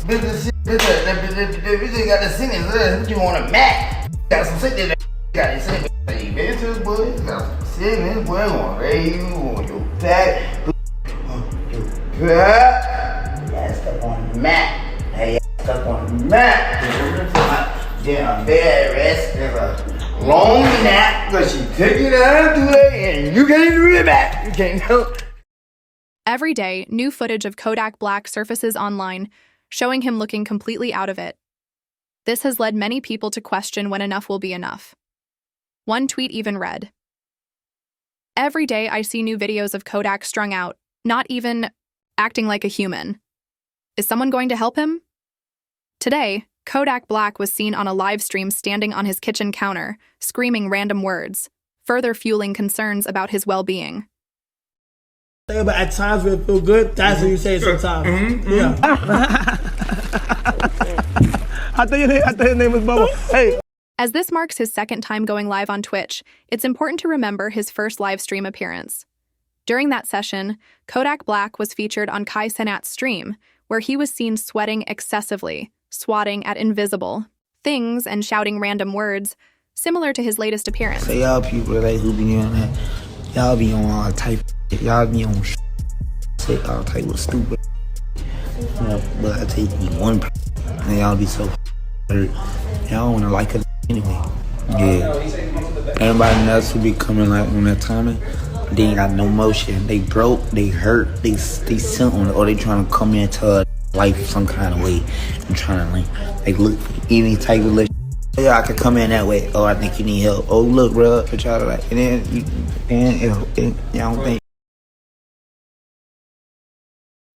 Bitch, bitch got the sentence. What you want a Mac? Got some shit that got the sentence. Hey, bitch, boy, got some sentence. Boy, want raise you on your back. Your back. Yeah, stuck on the Mac. Hey, stuck on the Mac. Damn bed rest. There's a long nap because she took you down through there and you can't do it back. You can't help. Every day, new footage of Kodak Black surfaces online, showing him looking completely out of it. This has led many people to question when enough will be enough. One tweet even read, "Every day I see new videos of Kodak strung out, not even acting like a human. Is someone going to help him?" Today, Kodak Black was seen on a live stream standing on his kitchen counter, screaming random words, further fueling concerns about his well-being. But at times when it feel good, that's what you say sometimes. Yeah. I thought your name was Bubba. Hey. As this marks his second time going live on Twitch, it's important to remember his first live stream appearance. During that session, Kodak Black was featured on Kai Cenat's stream, where he was seen sweating excessively, swatting at invisible things and shouting random words, similar to his latest appearance. So y'all people like who be on that, y'all be on all type of shit. Y'all be on say all type of stupid. You know, but I take you one person and y'all be so hurt. Y'all wanna like it anyway. Yeah. Everybody else who be coming like on that timing, they ain't got no motion. They broke, they hurt, they something, or they trying to come into life some kind of way and trying to like look any type of look. Yeah, I could come in that way. Oh, I think you need help. Oh, look, bro, but y'all like, and then y'all don't think.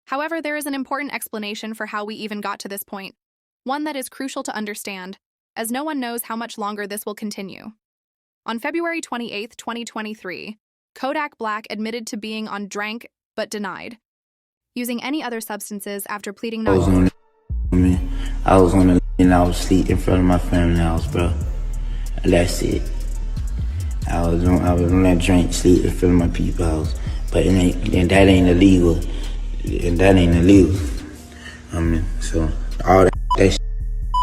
However, there is an important explanation for how we even got to this point, one that is crucial to understand, as no one knows how much longer this will continue. On February 28, 2023, Kodak Black admitted to being on drank but denied, using any other substances after pleading not guilty. I was on the and I was asleep in front of my family house, bro. That's it. I was on that drink, sleep in front of my people's house, but that ain't illegal. And that ain't illegal. So all that shit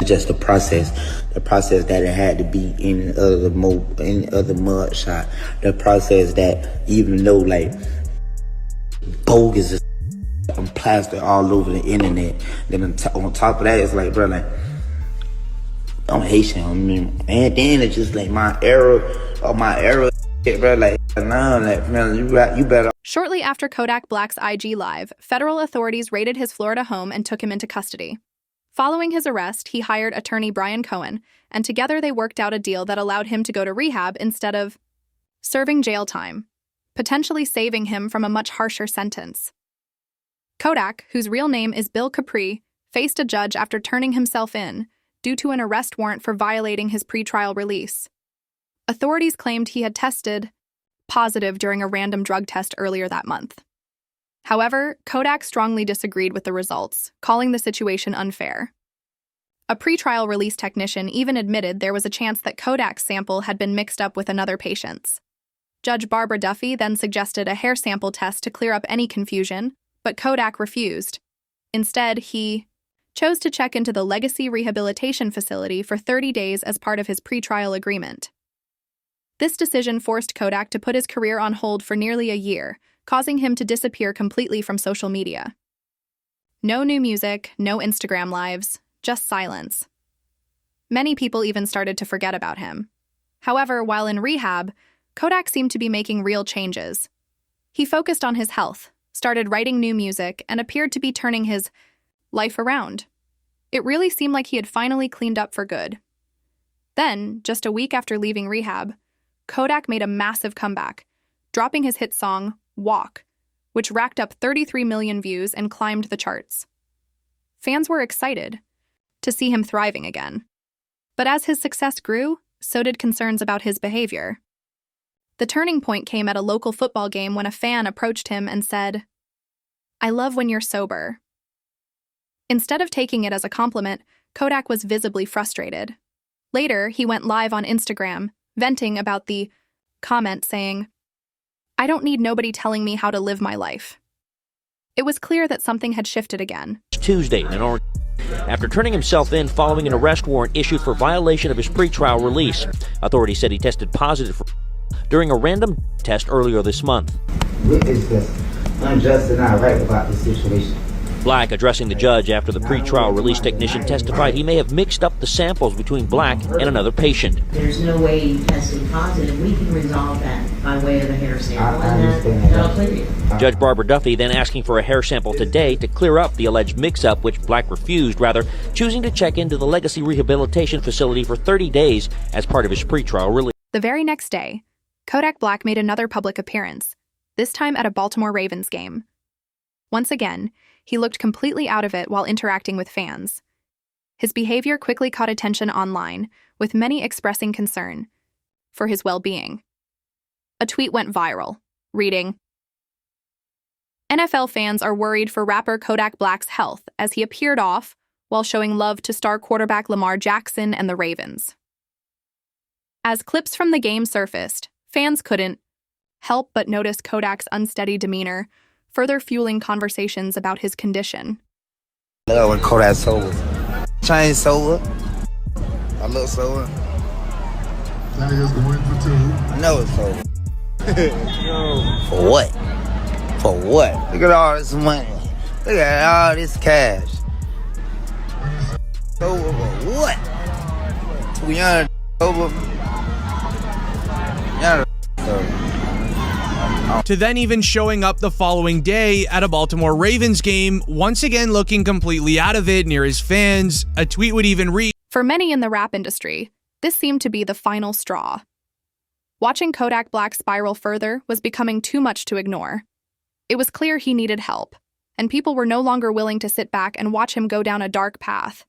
is just the process that it had to be in other mud shot. The process that even though like bogus is plastered all over the internet, then on top of that, it's like, bro, like I'm Haitian, and then it's just like my era, bro, like nah, like man, you better. Shortly after Kodak Black's IG Live, federal authorities raided his Florida home and took him into custody. Following his arrest, he hired attorney Brian Cohen, and together they worked out a deal that allowed him to go to rehab instead of serving jail time, potentially saving him from a much harsher sentence. Kodak, whose real name is Bill Capri, faced a judge after turning himself in due to an arrest warrant for violating his pretrial release. Authorities claimed he had tested positive during a random drug test earlier that month. However, Kodak strongly disagreed with the results, calling the situation unfair. A pretrial release technician even admitted there was a chance that Kodak's sample had been mixed up with another patient's. Judge Barbara Duffy then suggested a hair sample test to clear up any confusion, but Kodak refused. Instead, he chose to check into the Legacy Rehabilitation Facility for 30 days as part of his pretrial agreement. This decision forced Kodak to put his career on hold for nearly a year, causing him to disappear completely from social media. No new music, no Instagram lives, just silence. Many people even started to forget about him. However, while in rehab, Kodak seemed to be making real changes. He focused on his health, started writing new music, and appeared to be turning his life around. It really seemed like he had finally cleaned up for good. Then, just a week after leaving rehab, Kodak made a massive comeback, dropping his hit song, Walk, which racked up 33 million views and climbed the charts. Fans were excited to see him thriving again. But as his success grew, so did concerns about his behavior. The turning point came at a local football game when a fan approached him and said, "I love when you're sober." Instead of taking it as a compliment, Kodak was visibly frustrated. Later, he went live on Instagram, venting about the comment saying, "I don't need nobody telling me how to live my life." It was clear that something had shifted again. Tuesday, after turning himself in following an arrest warrant issued for violation of his pretrial release. Authorities said he tested positive during a random test earlier this month. It's just unjust and not right about this situation. Black, addressing the judge after the pretrial release technician testified he may have mixed up the samples between Black and another patient. There's no way you tested positive. We can resolve that by way of a hair sample, and that'll clear you. Judge Barbara Duffy then asking for a hair sample today to clear up the alleged mix-up, which Black refused, rather choosing to check into the Legacy Rehabilitation Facility for 30 days as part of his pretrial release. The very next day, Kodak Black made another public appearance, this time at a Baltimore Ravens game. Once again, he looked completely out of it while interacting with fans. His behavior quickly caught attention online, with many expressing concern for his well-being. A tweet went viral, reading, "NFL fans are worried for rapper Kodak Black's health as he appeared off while showing love to star quarterback Lamar Jackson and the Ravens." As clips from the game surfaced, fans couldn't help but notice Kodak's unsteady demeanor, further fueling conversations about his condition. I love when Kodak's sober. Change sober. I look sober. That nigga's going for two. I know it's sober. For what? For what? Look at all this money. Look at all this cash. Sober for what? Too young sober. Young sober. To then even showing up the following day at a Baltimore Ravens game, once again looking completely out of it near his fans. A tweet would even read, For many in the rap industry, this seemed to be the final straw. Watching Kodak Black spiral further was becoming too much to ignore. It was clear he needed help, and people were no longer willing to sit back and watch him go down a dark path.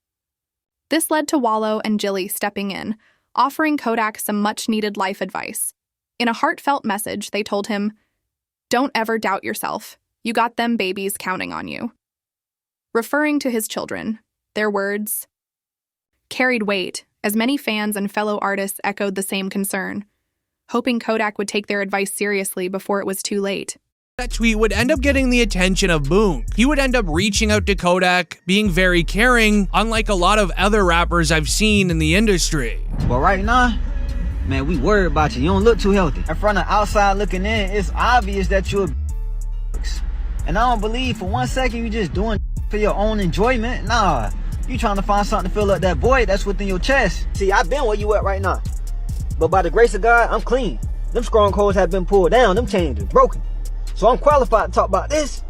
This led to Wallow and Jilly stepping in, offering Kodak some much-needed life advice. In a heartfelt message, they told him, "Don't ever doubt yourself. You got them babies counting on you." Referring to his children, their words carried weight as many fans and fellow artists echoed the same concern, hoping Kodak would take their advice seriously before it was too late. that tweet would end up getting the attention of Boom. He would end up reaching out to Kodak, being very caring, unlike a lot of other rappers I've seen in the industry. But right now, man, we worried about you. You don't look too healthy. In front of outside looking in, it's obvious that you're a and I don't believe for 1 second you just doing for your own enjoyment. Nah, you trying to find something to fill up that void that's within your chest. See, I've been where you at right now. But by the grace of God, I'm clean. Them strongholds have been pulled down. Them chains are broken. So I'm qualified to talk about this.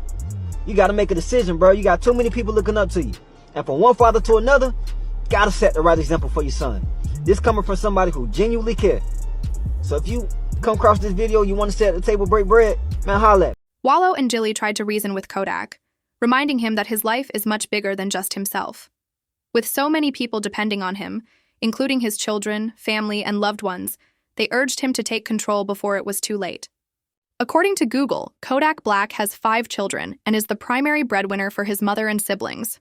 You got to make a decision, bro. You got too many people looking up to you. And from one father to another, got to set the right example for your son. This coming from somebody who genuinely cares. So if you come across this video, you want to sit at the table, break bread, man, holla at me. Wallow and Jilly tried to reason with Kodak, reminding him that his life is much bigger than just himself. With so many people depending on him, including his children, family, and loved ones, they urged him to take control before it was too late. According to Google, Kodak Black has 5 children and is the primary breadwinner for his mother and siblings.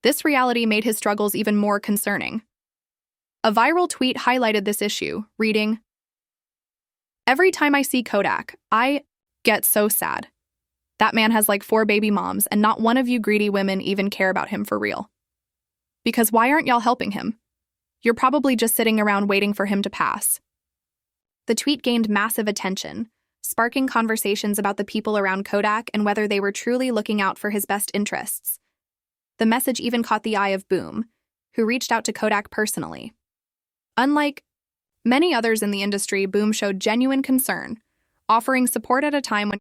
This reality made his struggles even more concerning. A viral tweet highlighted this issue, reading, "Every time I see Kodak, I get so sad. That man has like 4 baby moms, and not one of you greedy women even care about him for real. Because why aren't y'all helping him? You're probably just sitting around waiting for him to pass." The tweet gained massive attention, sparking conversations about the people around Kodak and whether they were truly looking out for his best interests. The message even caught the eye of Boom, who reached out to Kodak personally. Unlike many others in the industry, Boom showed genuine concern, offering support at a time when